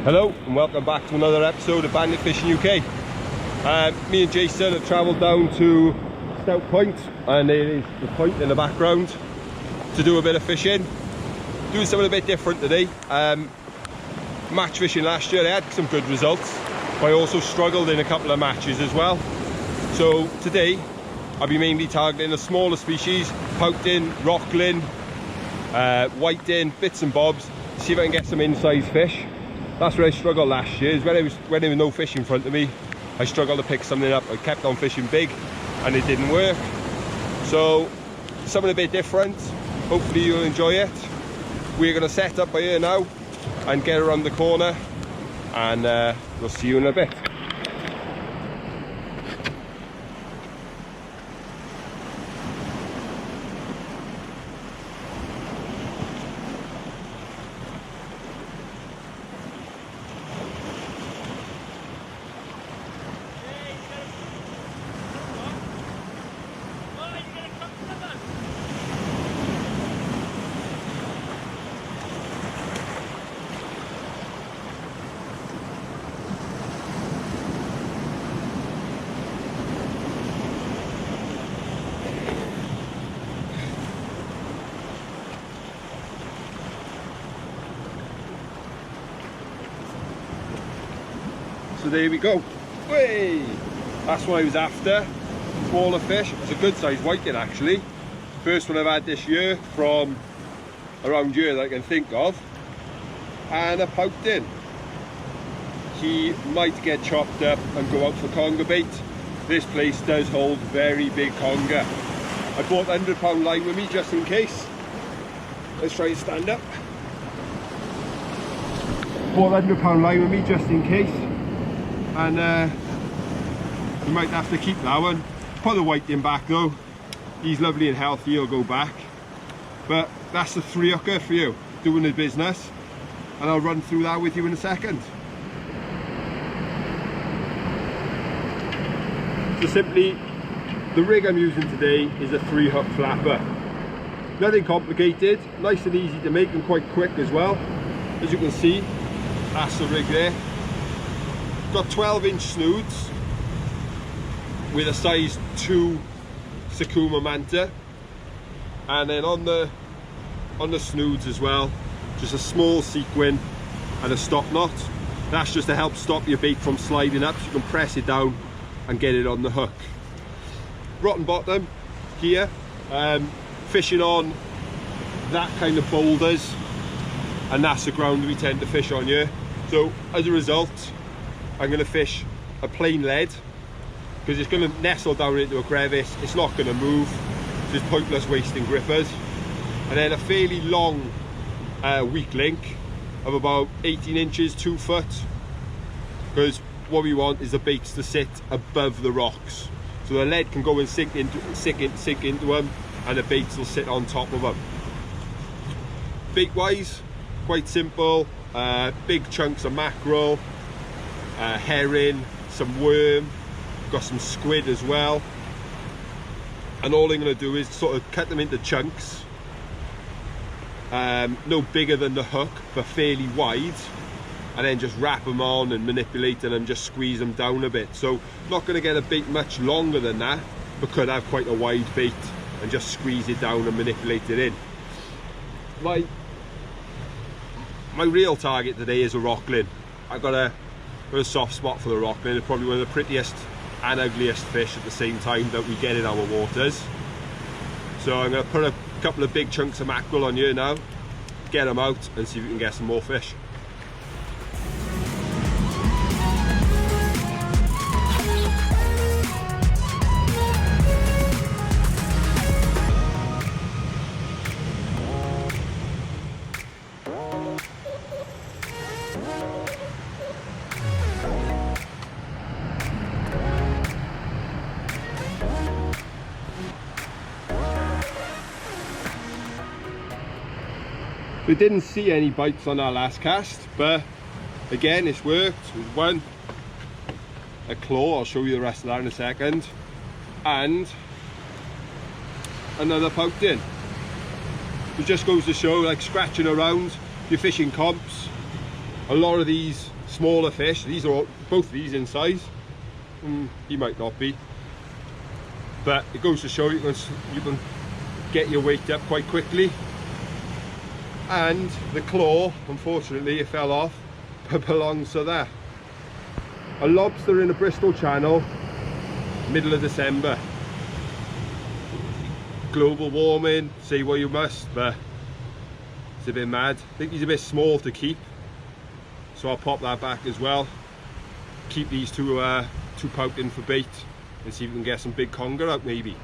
Hello and welcome back to another episode of Bandit Fishing UK. Me and Jason have travelled down to Stout Point, and there is the point in the background, to do a bit of fishing. Doing something a bit different today. Match fishing last year, I had some good results, but I also struggled in a couple of matches as well. So today I'll be mainly targeting the smaller species, pouting, rockling, whiting, bits and bobs, see if I can get some in-size fish. That's where I struggled last year, is when there was no fish in front of me, I struggled to pick something up. I kept on fishing big and it didn't work. So something a bit different, hopefully you'll enjoy it. We're going to set up by here now and get around the corner, and we'll see you in a bit. So there we go. Way! That's what I was after. Smaller fish. It's a good sized whiting actually. First one I've had this year from around here that I can think of. And a pouting. He might get chopped up and go out for conger bait. This place does hold very big conger. I bought £100 line with me just in case. Let's try and stand up. Bought £100 line with me just in case. And you might have to keep that one. Put the whiting back though. He's lovely and healthy, he'll go back. But that's the 3-hooker for you, doing the business. And I'll run through that with you in a second. So simply, the rig I'm using today is a 3-hook flapper. Nothing complicated, nice and easy to make and quite quick as well. As you can see, that's the rig there. Got 12-inch snoods with a size 2 Sakuma Manta, and then on the snoods as well, just a small sequin and a stop knot. That's just to help stop your bait from sliding up, so you can press it down and get it on the hook. Rotten bottom here, fishing on that kind of boulders, and that's the ground we tend to fish on here. So as a result, I'm going to fish a plain lead because it's going to nestle down into a crevice. It's not going to move, so it's pointless wasting grippers. And then a fairly long weak link of about 18 inches, 2 foot, because what we want is the baits to sit above the rocks, so the lead can go and sink into them, and the baits will sit on top of them. Bait wise, quite simple. Big chunks of mackerel, herring, some worm, got some squid as well, and all I'm going to do is sort of cut them into chunks, no bigger than the hook but fairly wide, and then just wrap them on and manipulate them and just squeeze them down a bit. So not going to get a bait much longer than that, but could have quite a wide bait and just squeeze it down and manipulate it in. My real target today is a rockling. I've got a soft spot for the rockling. It's probably one of the prettiest and ugliest fish at the same time that we get in our waters. So I'm going to put a couple of big chunks of mackerel on here now, get them out and see if we can get some more fish. We didn't see any bites on our last cast, but again it's worked. There's one, a claw, I'll show you the rest of that in a second, and another pouting. It just goes to show, like scratching around, your fishing comps, a lot of these smaller fish. These are all, both of these in size. He might not be, but it goes to show you can get your weight up quite quickly. And the claw, unfortunately, it fell off, but belongs to that. A lobster in the Bristol Channel, middle of December. Global warming, say what you must, but it's a bit mad. I think he's a bit small to keep, so I'll pop that back as well. Keep these two pouting for bait and see if we can get some big conger out maybe.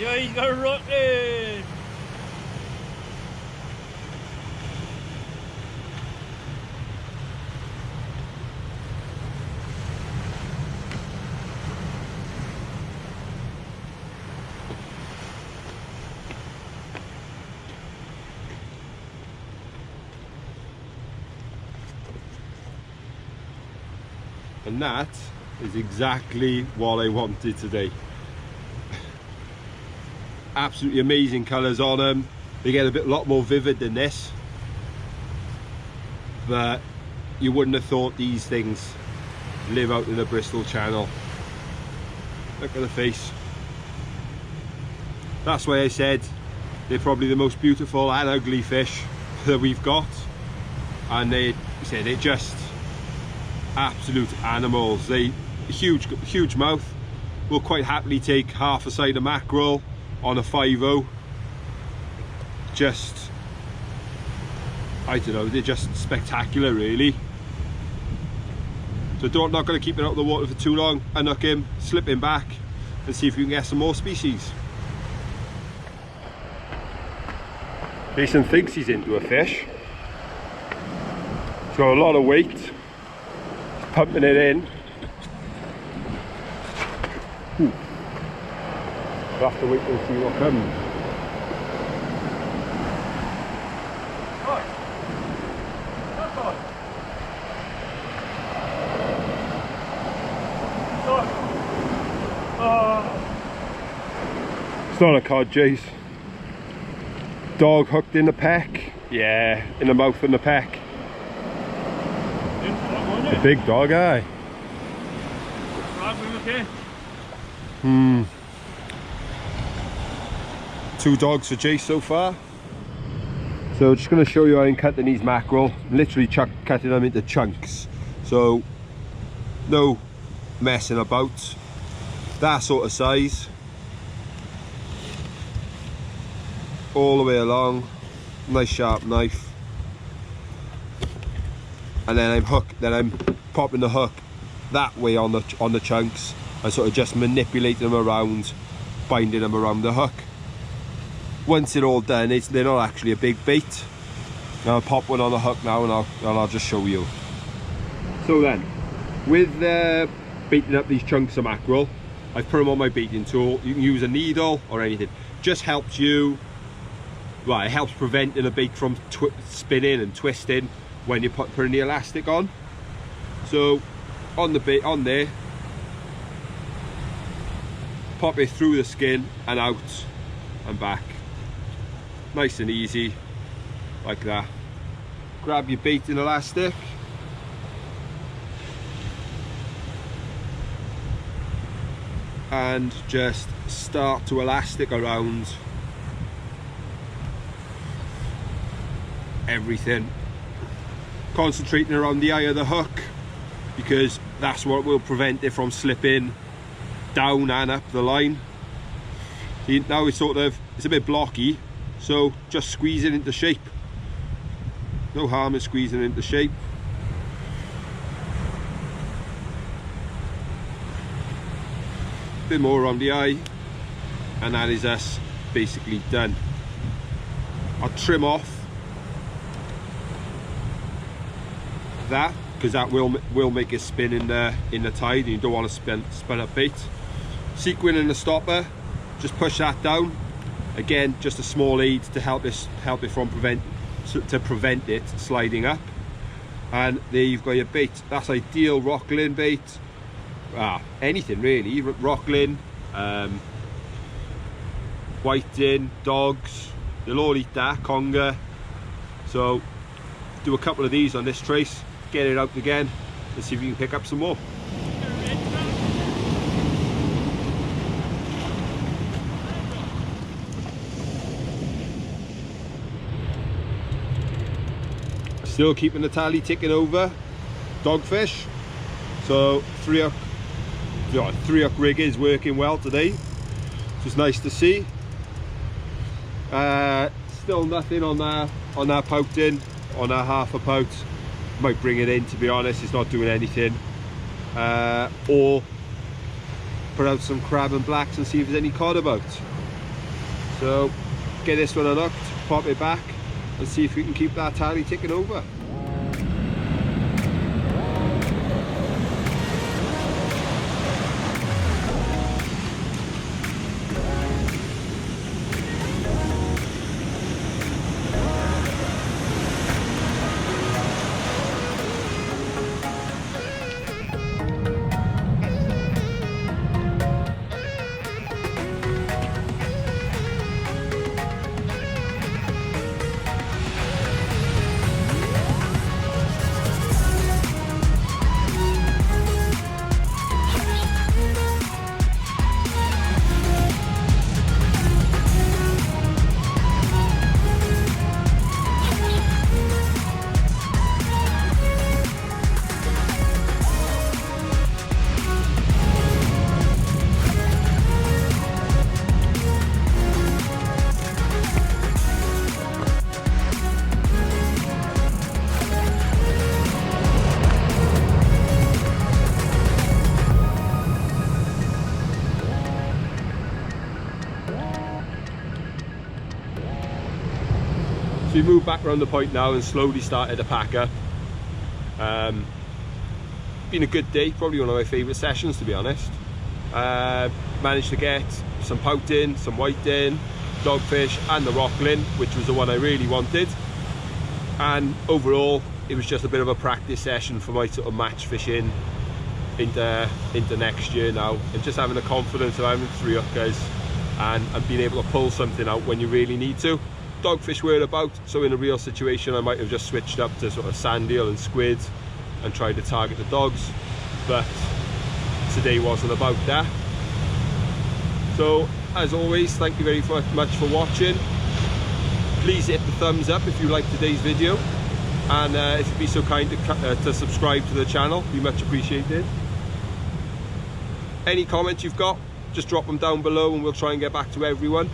Yeah, he's got a rut in. And that is exactly what I wanted today. Absolutely amazing colours on them. They get a lot more vivid than this, but you wouldn't have thought these things live out in the Bristol Channel. Look at the face. That's why I said they're probably the most beautiful and ugly fish that we've got, and they're just absolute animals. They huge mouth. Will quite happily take half a side of mackerel on a 5-0. Just, I don't know, they're just spectacular really. So not going to keep it out of the water for too long. Unhook him, slip him back and see if we can get some more species. Jason thinks he's into a fish. He's got a lot of weight. He's pumping it in. Ooh. We'll have to wait and see what comes. It's not a cod, Jace. Dog hooked in the peck. Yeah, in the mouth and the peck. A big dog, aye. Two dogs for Jace so far. So just going to show you how I'm cutting these mackerel. Literally cutting them into chunks. So no messing about. That sort of size. All the way along. Nice sharp knife. And then I'm popping the hook that way on the chunks and sort of just manipulating them around, binding them around the hook. Once it's all done, they're not actually a big bait. Now I'll pop one on the hook now and I'll just show you. So then, with baiting up these chunks of mackerel, I've put them on my baiting tool. You can use a needle or anything. Just helps you, well, it helps preventing the bait from spinning and twisting when you're putting the elastic on. So on the bait, on there, pop it through the skin and out and back. Nice and easy, like that. Grab your baiting elastic. And just start to elastic around. everything. Concentrating around the eye of the hook, because that's what will prevent it from slipping down and up the line. See, now it's a bit blocky, so just squeeze it into shape. No harm in squeezing it into shape. A bit more around the eye, and that is us basically done. I'll trim off that, because that will make it spin in the tide, and you don't want to spin up bait. Sequin and the stopper, just push that down. Again, just a small aid to help it from prevent it sliding up. And there you've got your bait. That's ideal rockling bait. Anything really, rockling, whiting, dogs, they'll all eat that, conger. So do a couple of these on this trace, get it out again, and see if you can pick up some more. Still keeping the tally ticking over. Dogfish. So three hook rig is working well today, which is nice to see. Still nothing on that pouting, on our half a pout. Might bring it in, to be honest. It's not doing anything. Or put out some crab and blacks and see if there's any cod about. So get this one unhooked, pop it back, and see if we can keep that tally ticking over. So we moved back around the point now and slowly started to pack up. Been a good day, probably one of my favourite sessions, to be honest. Managed to get some pouting, some whiting, dogfish and the rockling, which was the one I really wanted. And overall it was just a bit of a practice session for my sort of match fishing into next year now, and just having the confidence of having three hookers and being able to pull something out when you really need to. Dogfish were about, so in a real situation I might have just switched up to sort of sand eel and squid and tried to target the dogs, but today wasn't about that. So as always, thank you very much for watching. Please hit the thumbs up if you liked today's video, and if you'd be so kind to subscribe to the channel, be much appreciated. Any comments you've got, just drop them down below and we'll try and get back to everyone.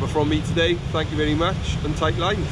But from me today, thank you very much, and tight lines.